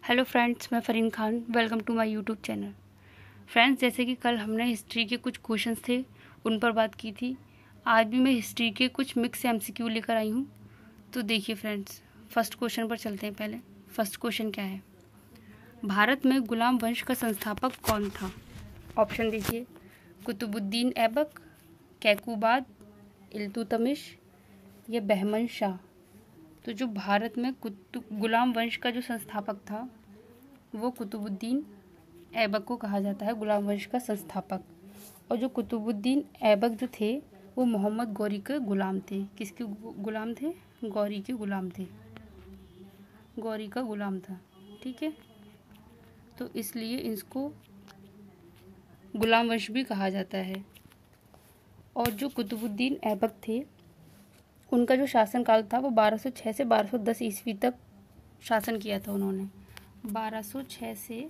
Hello friends, मैं Fareen Khan. Welcome to my YouTube channel. Friends, जैसे कि कल हमने हिस्ट्री के कुछ क्वेश्चंस थे उन पर बात की थी, आज भी मैं हिस्ट्री के कुछ मिक्स एमसीक्यू लेकर आई हूँ। तो देखिए फ्रेंड्स, फर्स्ट क्वेश्चन पर चलते हैं। पहले फर्स्ट क्वेश्चन क्या है, भारत में गुलाम वंश का संस्थापक कौन था? ऑप्शन देखिए, कुतुबुद्दीन ऐबक, कैकुबाद, इल्तुतमिश या बहमन शाह। तो जो भारत में गुलाम वंश का जो संस्थापक था वो कुतुबुद्दीन ऐबक को कहा जाता है, गुलाम वंश का संस्थापक। और जो कुतुबुद्दीन ऐबक जो थे वो मोहम्मद गौरी के गुलाम थे। किसके गुलाम थे? गौरी के गुलाम थे, गौरी का गुलाम था। ठीक है, तो इसलिए इसको गुलाम वंश भी कहा जाता है। और जो कुतुबुद्दीन ऐबक थे उनका जो शासनकाल था वो 1206 से 1210 ईस्वी तक शासन किया था उन्होंने। 1206 से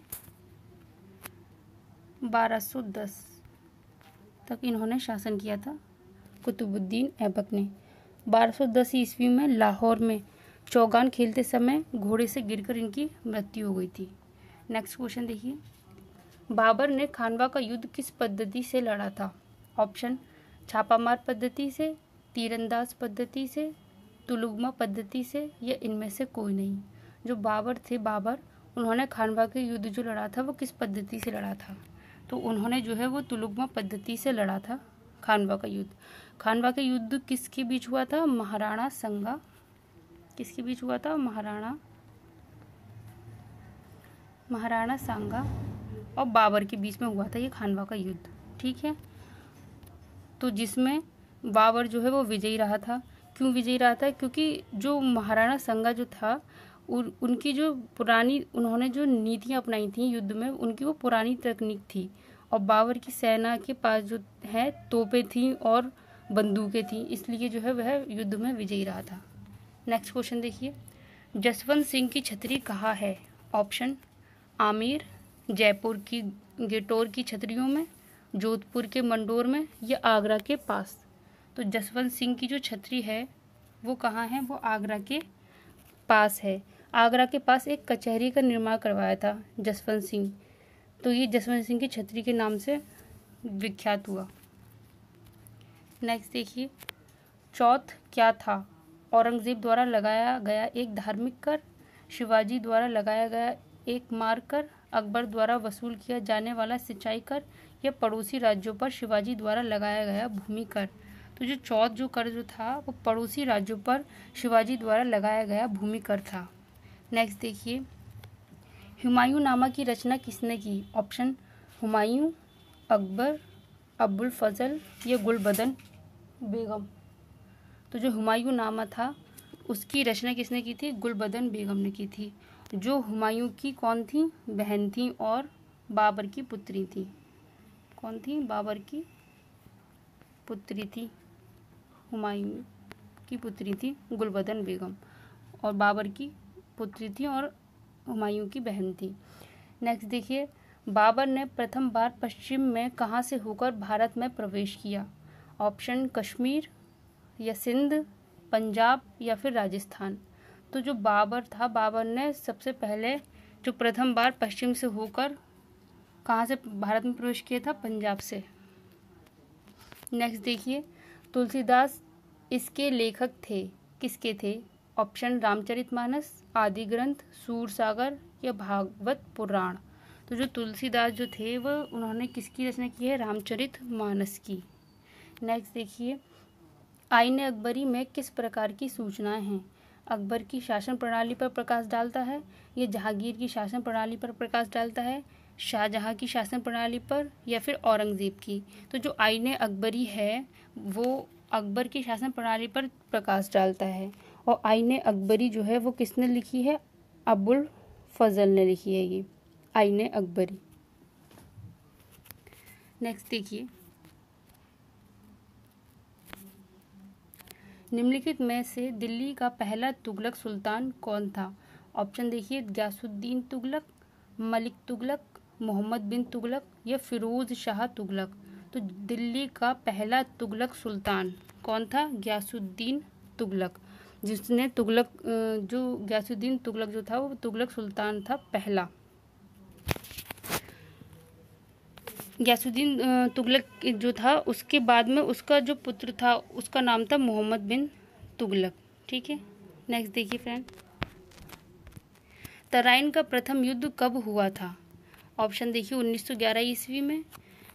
1210 तक इन्होंने शासन किया था कुतुबुद्दीन ऐबक ने। 1210 ईस्वी में लाहौर में चौगान खेलते समय घोड़े से गिरकर इनकी मृत्यु हो गई थी। नेक्स्ट क्वेश्चन देखिए, बाबर ने खानवा का युद्ध किस पद्धति से लड़ा था? ऑप्शन, छापामार पद्धति से, तीरंदाज पद्धति से, तुलुगमा पद्धति से या इनमें से कोई नहीं। जो बाबर थे, बाबर उन्होंने खानवा के युद्ध जो लड़ा था वो किस पद्धति से लड़ा था? तो उन्होंने जो है वो तुलुगमा पद्धति से लड़ा था खानवा का युद्ध। खानवा का युद्ध किसके बीच हुआ था? महाराणा संगा। किसके बीच हुआ था? महाराणा सांगा और बाबर के बीच में हुआ था ये खानवा का युद्ध। ठीक है, तो जिसमें बाबर जो है वो विजयी रहा था। क्यों विजयी रहा था? क्योंकि जो महाराणा संगा जो था उनकी जो पुरानी उन्होंने जो नीतियाँ अपनाई थी युद्ध में, उनकी वो पुरानी तकनीक थी। और बाबर की सेना के पास जो है तोपें थी और बंदूकें थी, इसलिए जो है वह युद्ध में विजयी रहा था। नेक्स्ट क्वेश्चन देखिए, जसवंत सिंह की छतरी कहाँ है? ऑप्शन, आमेर, जयपुर की गेटोर की छतरियों में, जोधपुर के मंडोर में या आगरा के पास। तो जसवंत सिंह की जो छतरी है वो कहाँ है? वो आगरा के पास है। आगरा के पास एक कचहरी का निर्माण करवाया था जसवंत सिंह, तो ये जसवंत सिंह की छतरी के नाम से विख्यात हुआ। नेक्स्ट देखिए, चौथ क्या था? औरंगजेब द्वारा लगाया गया एक धार्मिक कर, शिवाजी द्वारा लगाया गया एक मार कर, अकबर द्वारा वसूल किया जाने वाला सिंचाई कर या पड़ोसी राज्यों पर शिवाजी द्वारा लगाया गया भूमि कर। तो जो चौथ जो कर जो था वो पड़ोसी राज्यों पर शिवाजी द्वारा लगाया गया भूमि कर था। नेक्स्ट देखिए, हुमायूं नामा की रचना किसने की? ऑप्शन, हुमायूं, अकबर, अबुल फजल या गुलबदन बेगम। तो जो हुमायूं नामा था उसकी रचना किसने की थी? गुलबदन बेगम ने की थी, जो हुमायूं की कौन थी? बहन थी और बाबर की पुत्री थी। कौन थी? बाबर की पुत्री थी, हुमायूं की पुत्री थी गुलबदन बेगम, और बाबर की पुत्री थी और हुमायूं की बहन थी। नेक्स्ट देखिए, बाबर ने प्रथम बार पश्चिम में कहाँ से होकर भारत में प्रवेश किया? ऑप्शन, कश्मीर या सिंध, पंजाब या फिर राजस्थान। तो जो बाबर था, बाबर ने सबसे पहले जो प्रथम बार पश्चिम से होकर कहाँ से भारत में प्रवेश किया था? पंजाब से। नेक्स्ट देखिए, तुलसीदास इसके लेखक थे, किसके थे? ऑप्शन, रामचरितमानस, आदि ग्रंथ, सूरसागर या भागवत पुराण। तो जो तुलसीदास जो थे वो उन्होंने किसकी रचना की है? रामचरितमानस की। नेक्स्ट देखिए, आईन अकबरी में किस प्रकार की सूचनाएं हैं? अकबर की शासन प्रणाली पर प्रकाश डालता है, या जहांगीर की शासन प्रणाली पर प्रकाश डालता है, शाहजहां की शासन प्रणाली पर या फिर औरंगजेब की। तो जो आईन अकबरी है वो अकबर की शासन प्रणाली पर प्रकाश डालता है, और आईन अकबरी जो है वो किसने लिखी है? अबुल फजल ने लिखी है ये आईन अकबरी। नेक्स्ट देखिए, निम्नलिखित में से दिल्ली का पहला तुगलक सुल्तान कौन था? ऑप्शन देखिए, गयासुद्दीन तुगलक, मलिक तुगलक, मोहम्मद बिन तुगलक या फिरोज शाह तुगलक। तो दिल्ली का पहला तुगलक सुल्तान कौन था? गयासुद्दीन तुगलक। जिसने तुगलक जो गयासुद्दीन तुगलक जो था वो तुगलक सुल्तान था पहला। गयासुद्दीन तुगलक जो था उसके बाद में उसका जो पुत्र था उसका नाम था मोहम्मद बिन तुगलक। ठीक है, नेक्स्ट देखिए फ्रेंड, तराइन का प्रथम युद्ध कब हुआ था? ऑप्शन देखिए 1911 ईस्वी में,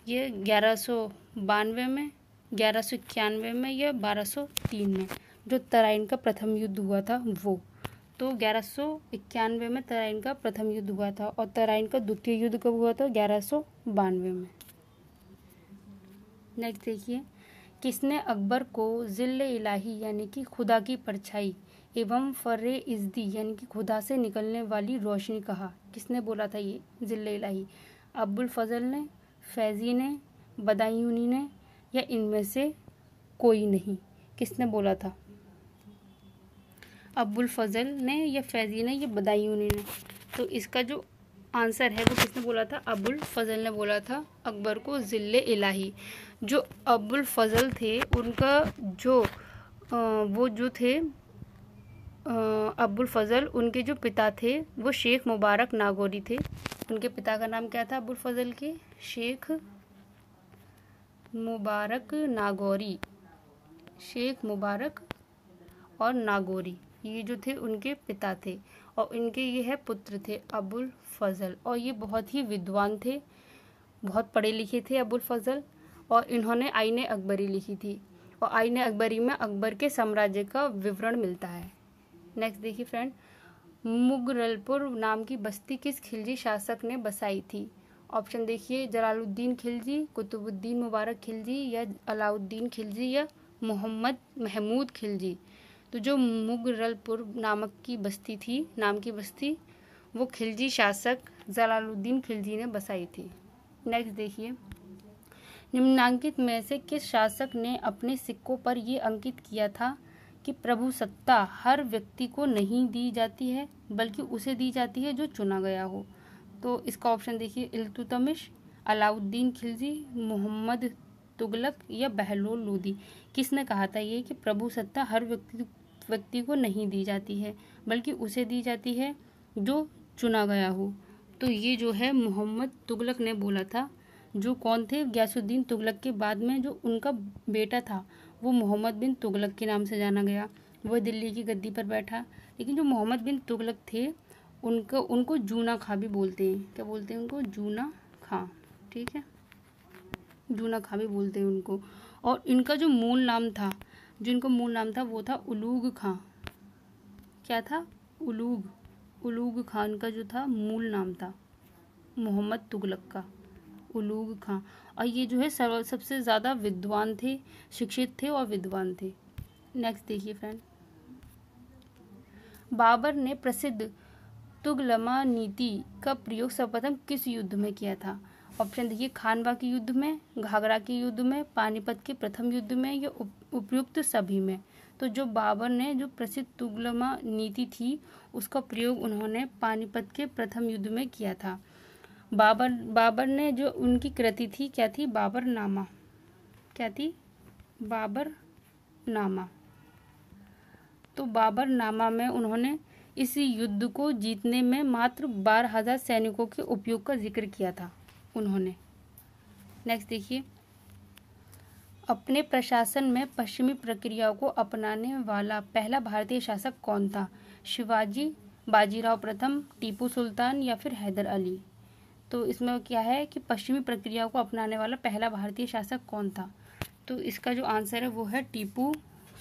ये 1192 में, 1191 में या 1203 में। जो तराइन का प्रथम युद्ध हुआ था वो, तो 1191 में तराइन का प्रथम युद्ध हुआ था। और तराइन का द्वितीय युद्ध कब हुआ था? 1192 में। नेक्स्ट देखिए, किसने अकबर को जिल्ले इलाही यानी कि खुदा की परछाई एवं फर्रे इज़्दी यानी कि खुदा से निकलने वाली रोशनी कहा? किसने बोला था ये जिल्ले इलाही? अबुल फजल ने, फैज़ी ने, बदायूनी ने या इनमें से कोई नहीं? किसने बोला था? अबुल फजल ने या फैज़ी ने या बदायूनी ने? तो इसका जो आंसर है वो किसने बोला था? अबुल फजल ने बोला था अकबर को जिल्ले इलाही। जो अबुल फजल थे उनका जो वो जो थे अबुल फजल, उनके जो पिता थे वो शेख मुबारक नागौरी थे। उनके पिता का नाम क्या था अबुल फजल के? शेख मुबारक नागौरी। शेख मुबारक और नागौरी ये जो थे उनके पिता थे, और इनके ये है पुत्र थे अबुल फजल। और ये बहुत ही विद्वान थे, बहुत पढ़े लिखे थे अबुल फजल। और इन्होंने आईने अकबरी लिखी थी, और आईने अकबरी में अकबर के साम्राज्य का विवरण मिलता है। नेक्स्ट देखिए फ्रेंड, मुगलरपुर नाम की बस्ती किस खिलजी शासक ने बसाई थी? ऑप्शन देखिए जलालुद्दीन खिलजी, कुतुबुद्दीन मुबारक खिलजी या अलाउद्दीन खिलजी या मोहम्मद महमूद खिलजी। तो जो मुगलरपुर नाम की बस्ती वो खिलजी शासक जलालुद्दीन खिलजी ने बसाई थी। नेक्स्ट देखिए, निम्नांकित में से किस शासक ने अपने सिक्कों पर ये अंकित किया था कि प्रभु सत्ता हर व्यक्ति को नहीं दी जाती है बल्कि उसे दी जाती है जो चुना गया हो? तो इसका ऑप्शन देखिए इल्तुतमिश, अलाउद्दीन खिलजी, मोहम्मद तुगलक या बहलोल लोदी। किसने कहा था ये कि प्रभु सत्ता हर व्यक्ति को नहीं दी जाती है बल्कि उसे दी जाती है जो चुना गया हो? तो ये जो है मोहम्मद तुगलक ने बोला था। जो कौन थे? गयासुद्दीन तुगलक के बाद में जो उनका बेटा था वो मोहम्मद बिन तुगलक के नाम से जाना गया। वह दिल्ली की गद्दी पर बैठा, लेकिन जो मोहम्मद बिन तुगलक थे उनको जूना खां भी बोलते हैं। क्या बोलते हैं उनको? जूना खां। ठीक है, जूना खां भी बोलते हैं उनको। और इनका जो मूल नाम था वो था उलूग खां। क्या था? उलूग खान का जो था मूल नाम था मोहम्मद तुगलक का, उलूग खां। और ये जो है सबसे ज़्यादा विद्वान थे, शिक्षित थे और विद्वान थे। नेक्स्ट देखिए फ्रेंड, बाबर ने प्रसिद्ध तुगलमा नीति का प्रयोग सर्वप्रथम किस युद्ध में किया था? ऑप्शन देखिए खानवा के युद्ध में, घाघरा के युद्ध में, पानीपत के प्रथम युद्ध में या उपयुक्त सभी में? तो जो बाबर ने जो प्रसिद्ध तुगलमा नीति थी उसका प्रयोग उन्होंने पानीपत के प्रथम युद्ध में किया था। बाबर ने जो उनकी कृति थी क्या थी? बाबरनामा। क्या थी? बाबरनामा। तो बाबरनामा में उन्होंने इस युद्ध को जीतने में मात्र 12,000 सैनिकों के उपयोग का जिक्र किया था उन्होंने। नेक्स्ट देखिए, अपने प्रशासन में पश्चिमी प्रक्रियाओं को अपनाने वाला पहला भारतीय शासक कौन था? शिवाजी, बाजीराव प्रथम, टीपू सुल्तान या फिर हैदर अली? तो इसमें क्या है कि पश्चिमी प्रक्रियाओं को अपनाने वाला पहला भारतीय शासक कौन था? तो इसका जो आंसर है वो है टीपू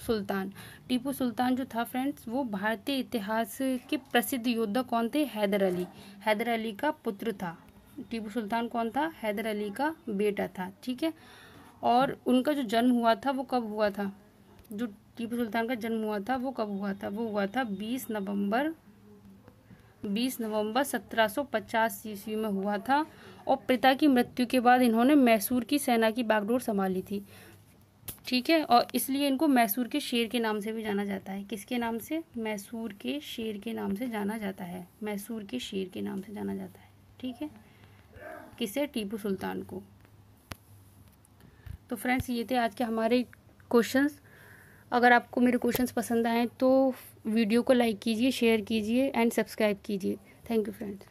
सुल्तान। टीपू सुल्तान जो था फ्रेंड्स वो भारतीय इतिहास के प्रसिद्ध योद्धा कौन थे? हैदर अली। हैदर अली का पुत्र था। टीपू सुल्तान कौन था? हैदर अली का बेटा था। ठीक है, और उनका जो जन्म हुआ था वो कब हुआ था? जो टीपू सुल्तान का जन्म हुआ था वो कब हुआ था? वो हुआ था 20 नवंबर 1750 ईस्वी में हुआ था। और पिता की मृत्यु के बाद इन्होंने मैसूर की सेना की बागडोर संभाली थी। ठीक है, और इसलिए इनको मैसूर के शेर के नाम से भी जाना जाता है। किसके नाम से? मैसूर के शेर के नाम से जाना जाता है। मैसूर के शेर के नाम से जाना जाता है। ठीक है, किसे? टीपू सुल्तान को। तो फ्रेंड्स ये थे आज के हमारे क्वेश्चंस। अगर आपको मेरे क्वेश्चंस पसंद आए तो वीडियो को लाइक कीजिए, शेयर कीजिए एंड सब्सक्राइब कीजिए। Thank you friends.